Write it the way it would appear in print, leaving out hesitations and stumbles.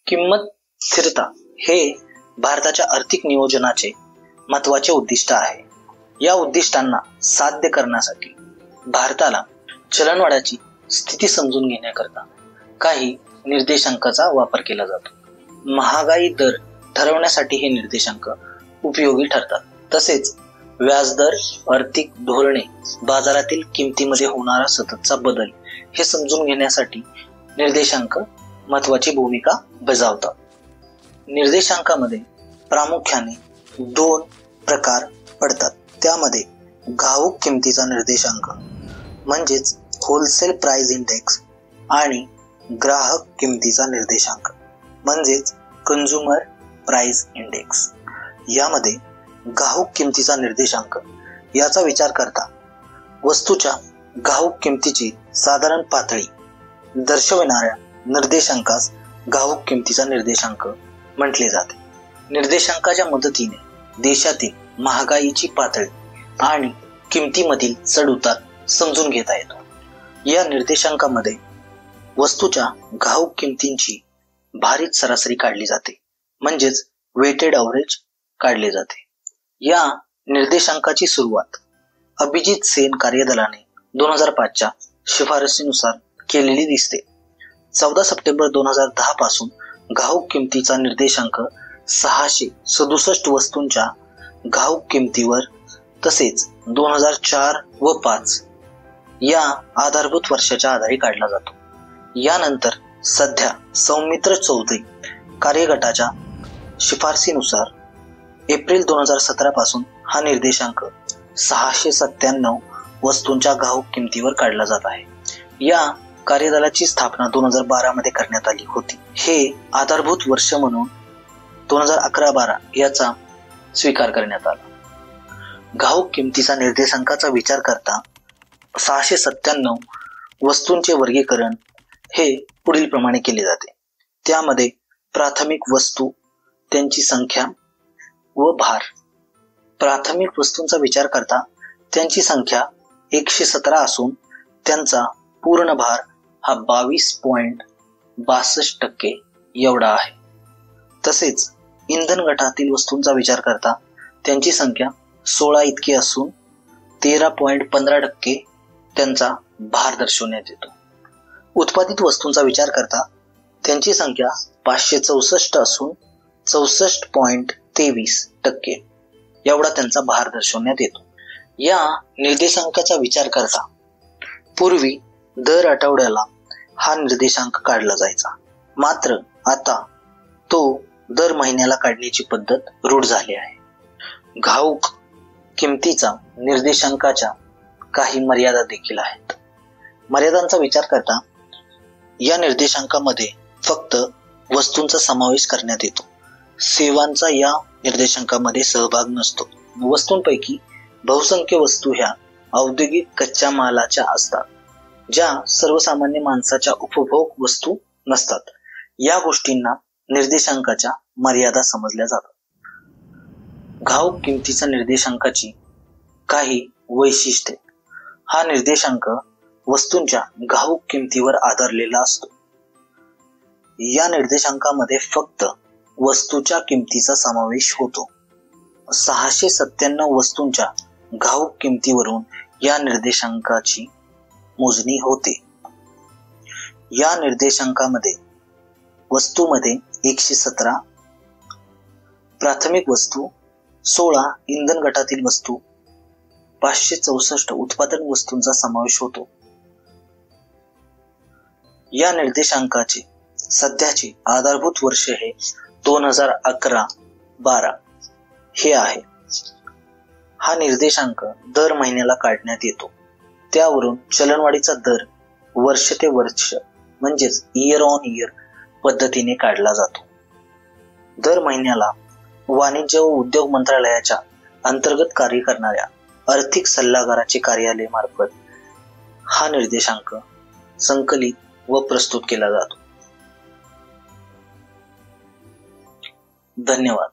किंमत स्थिरता हे भारताच्या आर्थिक नियोजनाचे महत्त्वाचे उद्दिष्ट आहे. या उद्दिष्टांना साध्य करण्यासाठी भारताला चलनवाढाची स्थिती समजून घेण्याकरता काही निर्देशांकाचा वापर केला जातो. महागाई दर ठरवण्यासाठी हे निर्देशांक उपयोगी ठरतात. तसेच व्याजदर, आर्थिक धोरणे, बाजारातील किमतीमध्ये होणारा सततचा बदल हे समजून घेण्यासाठी निर्देशांक महत्त्वाची भूमिका बजावतात. निर्देशांकामध्ये प्रामुख्याने 2 प्रकार पडतात. त्यामध्ये घाऊक किमतीचा निर्देशांक म्हणजेच होलसेल प्राइस इंडेक्स आणि ग्राहक किमतीचा निर्देशांक म्हणजेच कंझ्युमर प्राइस इंडेक्स. यामध्ये घाऊक किमतीचा निर्देशांक याचा विचार करता वस्तूच्या घाऊक किमतीची साधारण पातळी दर्शविणाऱ्या निर्देशांकास घाऊक किमतीचा निर्देशांक म्हटले जाते. निर्देशांकाच्या मदतीने देशातील महागाईची पातळी आणि किमतीमधील चढउतार समजून घेता येतो. या निर्देशांकामध्ये वस्तूच्या घाऊक किमतींची भारित सरासरी काढली जाते म्हणजेच वेटेड ॲव्हरेज काढले जाते. या निर्देशांकाची सुरुवात अभिजित सेन कार्यदलाने 2005च्या शिफारसीनुसार केलेली दिसते. 14 सप्टेंबर 2010 पासून घाऊक किमतीचा निर्देशांक 667 वस्तूंच्या घाऊक किमतीवर तसेच 2004 व 5 या आधारभूत वर्षाच्या आधारे काढला जातो. यानंतर सध्या सौमित्र चौधरी कार्यगटाच्या शिफारसीनुसार एप्रिल 2017 पासून हा निर्देशांक 697 वस्तूंच्या घाऊक किमतीवर काढला जात आहे. या कार्यदलाची स्थापना 2012 मध्ये करण्यात आली होती. हे आधारभूत वर्ष म्हणून 2011-12 याचा स्वीकार करण्यात आला. घाऊक किमतीचा निर्देशांकाचा विचार करता 697 वस्तूंचे वर्गीकरण हे पुढील प्रमाणे केले जाते. त्यामध्ये प्राथमिक वस्तू, त्यांची संख्या व भार. प्राथमिक वस्तूंचा विचार करता त्यांची संख्या 117 असून त्यांचा पूर्ण भार हा 22.62% एवढा आहे. तसेच इंधन गटातील वस्तूंचा विचार करता त्यांची संख्या 16 इतकी असून 13.15% त्यांचा भार दर्शवण्यात येतो. उत्पादित वस्तूंचा विचार करता त्यांची संख्या 564 असून 64.23% एवढा त्यांचा भार दर्शवण्यात येतो. या निर्देशांकाचा विचार करता पूर्वी दर आठवड्याला हा निर्देशांक काढला जायचा, मात्र आता तो दर महिन्याला काढण्याची पद्धत रूढ झाली आहे. घाऊक किमतीचा निर्देशांकाच्या काही मर्यादा देखील आहेत. मर्यादांचा विचार करता या निर्देशांकामध्ये फक्त वस्तूंचा समावेश करण्यात येतो. सेवांचा या निर्देशांकामध्ये सहभाग नसतो. वस्तूंपैकी बहुसंख्य वस्तू ह्या औद्योगिक कच्च्या मालाच्या असतात, ज्या सर्वसामान्य माणसाच्या उपभोग वस्तू नसतात. या गोष्टींना निर्देशांकाच्या मर्यादा समजल्या जातात. घाऊक किमतीच्या निर्देशांकाची काही वैशिष्ट्ये. हा निर्देशांक वस्तूंच्या घाऊक किमतीवर आधारलेला असतो. या निर्देशांकामध्ये फक्त वस्तूच्या किमतीचा समावेश होतो. 697 वस्तूंच्या घाऊक किमतीवरून या निर्देशांकाची मोजणी होते. या निर्देशांकामध्ये वस्तूमध्ये 117 प्राथमिक वस्तू, 16 इंधन गटातील वस्तू, 564 उत्पादन वस्तूंचा समावेश होतो. या निर्देशांकाचे सध्याचे आधारभूत वर्ष हे 2011-12 हे आहे. हा निर्देशांक दर महिन्याला काढण्यात येतो. त्यावरून चलनवाढीचा दर वर्ष ते वर्ष म्हणजेच इयर ऑन इयर पद्धतीने काढला जातो. दर महिन्याला वाणिज्य व उद्योग मंत्रालयाच्या अंतर्गत कार्य करणाऱ्या आर्थिक सल्लागाराचे कार्यालय मार्फत हा निर्देशांक संकलित व प्रस्तुत केला जातो. धन्यवाद.